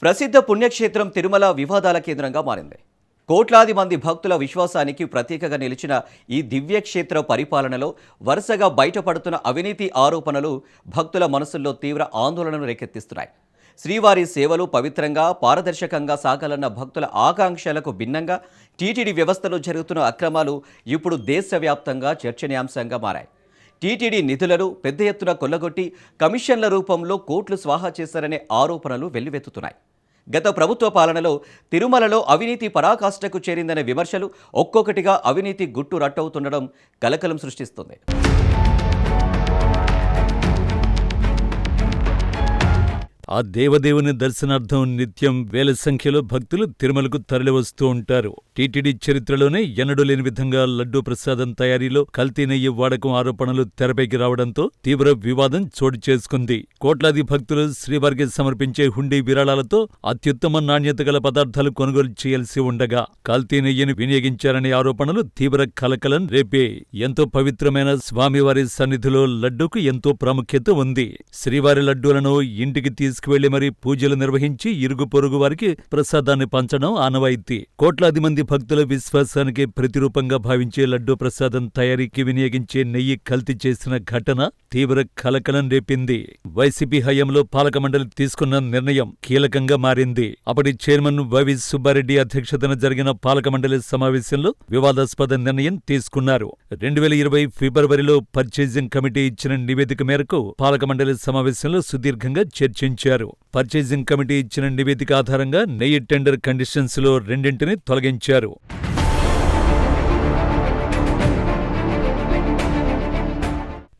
ప్రసిద్ధ పుణ్యక్షేత్రం తిరుమల వివాదాల కేంద్రంగా మారింది. కోట్లాది మంది భక్తుల విశ్వాసానికి ప్రతీకగా నిలిచిన ఈ దివ్యక్షేత్ర పరిపాలనలో వరుసగా బయటపడుతున్న అవినీతి ఆరోపణలు భక్తుల మనసుల్లో తీవ్ర ఆందోళనను రేకెత్తిస్తున్నాయి. శ్రీవారి సేవలు పవిత్రంగా, పారదర్శకంగా సాగాలన్న భక్తుల ఆకాంక్షలకు భిన్నంగా టీటీడీ వ్యవస్థలో జరుగుతున్న అక్రమాలు ఇప్పుడు దేశవ్యాప్తంగా చర్చనీయాంశంగా మారాయి. టీటీడీ నిధులను పెద్ద ఎత్తున కొల్లగొట్టి కమిషన్ల రూపంలో కోట్లు స్వాహా చేశారనే ఆరోపణలు వెల్లువెత్తుతున్నాయి. గత ప్రభుత్వ పాలనలో తిరుమలలో అవినీతి పరాకాష్ఠకు చేరిందనే విమర్శలు ఒక్కొక్కటిగా అవినీతి గుట్టు రట్టవుతుండడం కలకలం సృష్టిస్తుంది. ఆ దేవదేవుని దర్శనార్థం నిత్యం వేల సంఖ్యలో భక్తులు తిరుమలకు తరలివస్తూ ఉంటారు. టీటీడీ చరిత్రలోనే ఎన్నడూ లేని విధంగా లడ్డూ ప్రసాదం తయారీలో కల్తీ నెయ్యి వాడకం ఆరోపణలు తెరపైకి రావడంతో తీవ్ర వివాదం చోటు చేసుకుంది. కోట్లాది భక్తులు శ్రీవారికి సమర్పించే హుండీ విరాళాలతో అత్యుత్తమ నాణ్యత గల పదార్థాలు కొనుగోలు చేయాల్సి ఉండగా కల్తీ నెయ్యిని వినియోగించారనే ఆరోపణలు తీవ్ర కలకలం రేపే. ఎంతో పవిత్రమైన స్వామివారి సన్నిధిలో లడ్డూకు ఎంతో ప్రాముఖ్యత ఉంది. శ్రీవారి లడ్డూలను ఇంటికి తీసుకువెళ్లి మరీ పూజలు నిర్వహించి ఇరుగు పొరుగు వారికి ప్రసాదాన్ని పంచడం ఆనవాయితీ. కోట్లాది మంది భక్తుల విశ్వాసానికి ప్రతిరూపంగా భావించే లడ్డూ ప్రసాదం తయారీకి వినియోగించే నెయ్యి కల్తీ చేసిన ఘటన తీవ్ర కలకలం రేపింది. వైసీపీ హయాంలో పాలక మండలి తీసుకున్న నిర్ణయం కీలకంగా మారింది. అప్పటి చైర్మన్ వైవి సుబ్బారెడ్డి అధ్యక్షతన జరిగిన పాలక మండలి సమావేశంలో వివాదాస్పద నిర్ణయం తీసుకున్నారు. 2020 ఫిబ్రవరిలో పర్చేజింగ్ కమిటీ ఇచ్చిన నివేదిక మేరకు పాలక మండలి సమావేశంలో సుదీర్ఘంగా చర్చించారు. పర్చేజింగ్ కమిటీ ఇచ్చిన నివేదిక ఆధారంగా నెయ్యి టెండర్ కండిషన్స్ లో రెండింటిని తొలగించారు.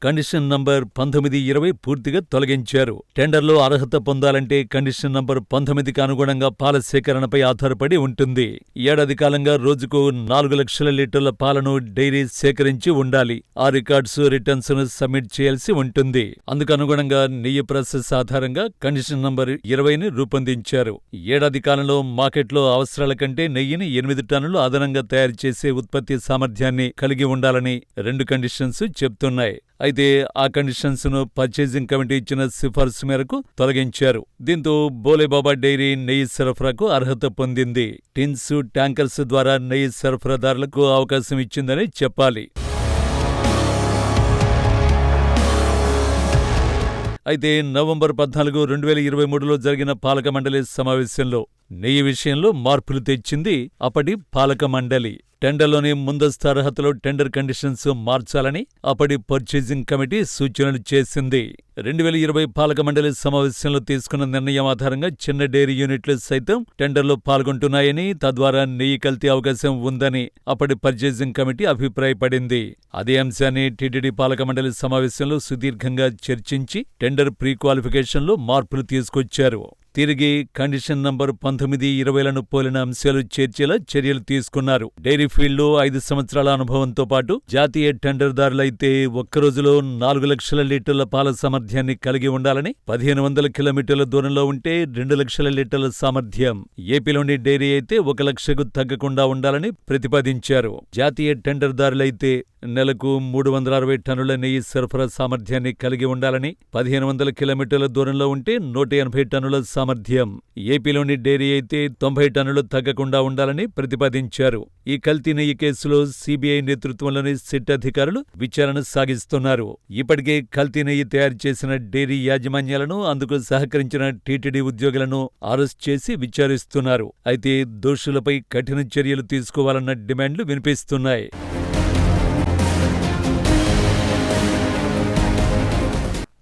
కండిషన్ నంబర్ 19-20 పూర్తిగా తొలగించారు. టెండర్లో అర్హత పొందాలంటే కండిషన్ నంబర్ 19కి అనుగుణంగా పాల సేకరణపై ఆధారపడి ఉంటుంది. ఏడాది కాలంగా రోజుకు 4 లక్షల లీటర్ల పాలను డైరీ సేకరించి ఉండాలి. ఆ రికార్డ్స్, రిటర్న్స్ ను సబ్మిట్ చేయాల్సి ఉంటుంది. అందుకు అనుగుణంగా నెయ్యి ప్రాసెస్ ఆధారంగా కండిషన్ నంబర్ 20ని రూపొందించారు. ఏడాది కాలంలో మార్కెట్లో అవసరాల కంటే నెయ్యిని 8 టన్నులు అదనంగా తయారు చేసే ఉత్పత్తి సామర్థ్యాన్ని కలిగి ఉండాలని 2 కండిషన్స్ చెప్తున్నాయి. అయితే ఆ కండిషన్స్ ను పర్చేజింగ్ కమిటీ ఇచ్చిన సిఫార్సు మేరకు తొలగించారు. దీంతో బోలేబాబా డైరీ నెయ్యి సరఫరాకు అర్హత పొందింది. టిన్స్, ట్యాంకర్స్ ద్వారా నెయ్యి సరఫరాదారులకు అవకాశం ఇచ్చిందని చెప్పాలి. అయితే నవంబర్ 14, 2023లో జరిగిన పాలక మండలి సమావేశంలో నెయ్యి విషయంలో మార్పులు తెచ్చింది అప్పటి పాలక మండలి. టెండర్లోని ముందస్తు అర్హతలో టెండర్ కండిషన్స్ మార్చాలని అప్పటి పర్చేజింగ్ కమిటీ సూచనలు చేసింది. 2020 పాలక మండలి సమావేశంలో తీసుకున్న నిర్ణయం ఆధారంగా చిన్న డైరీ యూనిట్లు సైతం టెండర్లో పాల్గొంటున్నాయని, తద్వారా నెయ్యి కల్తీ అవకాశం ఉందని అప్పటి పర్చేజింగ్ కమిటీ అభిప్రాయపడింది. అదే అంశాన్ని టీటీడీ పాలక మండలి సమావేశంలో సుదీర్ఘంగా చర్చించి టెండర్ ప్రీ క్వాలిఫికేషన్లో మార్పులు తీసుకొచ్చారు. తిరిగి కండిషన్ నంబర్ 19-20లను పోలిన అంశాలు చేర్చేలా చర్యలు తీసుకున్నారు. డైరీ ఫీల్డ్లో 5 సంవత్సరాల అనుభవంతో పాటు జాతీయ టెండర్దారులైతే ఒక్కరోజులో 4 లక్షల లీటర్ల పాల సామర్థ్యాన్ని కలిగి ఉండాలని, 1500 కిలోమీటర్ల దూరంలో ఉంటే 2 లక్షల లీటర్ల సామర్థ్యం, ఏపీలోని డైరీ అయితే 1 లక్షకు తగ్గకుండా ఉండాలని ప్రతిపాదించారు. జాతీయ టెండర్దారులైతే నెలకు 360 టన్నుల నెయ్యి సరఫరా సామర్థ్యాన్ని కలిగి ఉండాలని, 1500 కిలోమీటర్ల దూరంలో ఉంటే 180 టన్నుల సామర్థ్యం, ఏపీలోని డైరీ అయితే 90 టన్నులు తగ్గకుండా ఉండాలని ప్రతిపాదించారు. ఈ కల్తీ నెయ్యి కేసులో సిబిఐ నేతృత్వంలోని సిట్ అధికారులు విచారణ సాగిస్తున్నారు. ఇప్పటికే కల్తీ నెయ్యి తయారు చేసిన డైరీ యాజమాన్యాలను, అందుకు సహకరించిన టీటీడీ ఉద్యోగులను అరెస్ట్ చేసి విచారిస్తున్నారు. అయితే దోషులపై కఠిన చర్యలు తీసుకోవాలన్న డిమాండ్లు వినిపిస్తున్నాయి.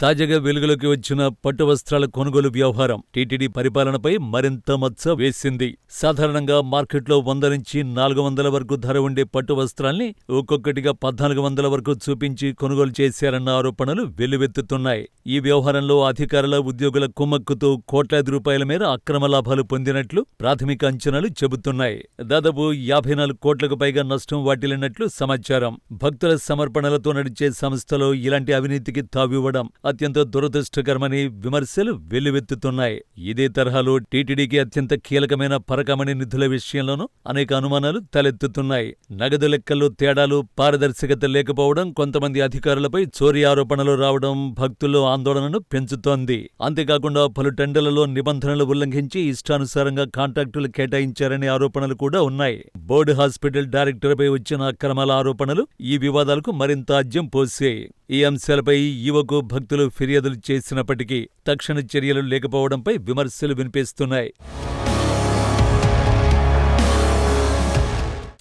తాజాగా వెలుగులోకి వచ్చిన పట్టు వస్త్రాల కొనుగోలు వ్యవహారం టీటీడీ పరిపాలనపై మరింత మచ్చ వేసింది. సాధారణంగా మార్కెట్లో 100 నుంచి 400 వరకు ధర ఉండే పట్టు వస్త్రాల్ని ఒక్కొక్కటిగా 1400 వరకు చూపించి కొనుగోలు చేశారన్న ఆరోపణలు వెల్లువెత్తుతున్నాయి. ఈ వ్యవహారంలో అధికారుల, ఉద్యోగుల కుమ్మక్కుతో కోట్లాది రూపాయల మేర అక్రమ లాభాలు పొందినట్లు ప్రాథమిక అంచనాలు చెబుతున్నాయి. దాదాపు 54 కోట్లకు పైగా నష్టం వాటిల్లినట్లు సమాచారం. భక్తుల సమర్పణలతో నడిచే సంస్థలో ఇలాంటి అవినీతికి తావివ్వడం అత్యంత దురదృష్టకరమని విమర్శలు వెల్లువెత్తుతున్నాయి. ఇదే తరహాలో టీటీడీకి అత్యంత కీలకమైన పరకామణి నిధుల విషయంలోనూ అనేక అనుమానాలు తలెత్తుతున్నాయి. నగదు లెక్కల్లో తేడాలు, పారదర్శకత లేకపోవడం, కొంతమంది అధికారులపై చోరీ ఆరోపణలు రావడం భక్తుల్లో ఆందోళనను పెంచుతోంది. అంతేకాకుండా పలు టెండర్లలో నిబంధనలు ఉల్లంఘించి ఇష్టానుసారంగా కాంట్రాక్టులు కేటాయించారనే ఆరోపణలు కూడా ఉన్నాయి. బోర్డు హాస్పిటల్ డైరెక్టర్పై వచ్చిన అక్రమాల ఆరోపణలు ఈ వివాదాలకు మరింత ఆజ్యం పోసాయి. ఈ అంశాలపై ఈవోకు భక్తులు ఫిర్యాదులు చేసినప్పటికీ తక్షణ చర్యలు లేకపోవడంపై విమర్శలు వినిపిస్తున్నాయి.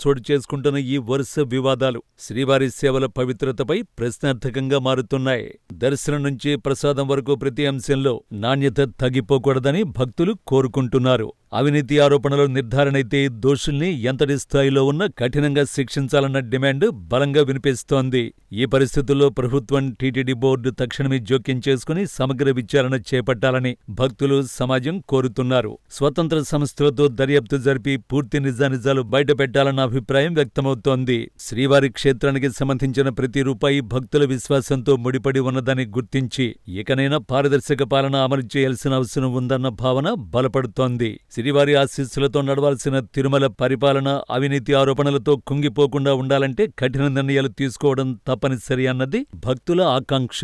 చోటు చేసుకుంటున్న ఈ వరుస వివాదాలు శ్రీవారి సేవల పవిత్రతపై ప్రశ్నార్థకంగా మారుతున్నాయి. దర్శనం నుంచి ప్రసాదం వరకు ప్రతి అంశంలో నాణ్యత తగ్గిపోకూడదని భక్తులు కోరుకుంటున్నారు. అవినీతి ఆరోపణలు నిర్ధారణైతే దోషుల్ని ఎంతటి స్థాయిలో ఉన్నా కఠినంగా శిక్షించాలన్న డిమాండ్ బలంగా వినిపిస్తోంది. ఈ పరిస్థితుల్లో ప్రభుత్వం, టీటీడీ బోర్డు తక్షణమే జోక్యం చేసుకుని సమగ్ర విచారణ చేపట్టాలని భక్తులు, సమాజం కోరుతున్నారు. స్వతంత్ర సంస్థలతో దర్యాప్తు జరిపి పూర్తి నిజానిజాలు బయటపెట్టాలన్న అభిప్రాయం వ్యక్తమవుతోంది. శ్రీవారి క్షేత్రానికి సంబంధించిన ప్రతి రూపాయి భక్తుల విశ్వాసంతో ముడిపడి ఉన్నదని గుర్తించి ఇకనైనా పారదర్శక పాలన అమలు చేయాల్సిన అవసరం ఉందన్న భావన బలపడుతోంది. శ్రీవారి ఆశీస్సులతో నడవాల్సిన తిరుమల పరిపాలన అవినీతి ఆరోపణలతో కుంగిపోకుండా ఉండాలంటే కఠిన నిర్ణయాలు తీసుకోవడం తప్పనిసరి అన్నది భక్తుల ఆకాంక్ష.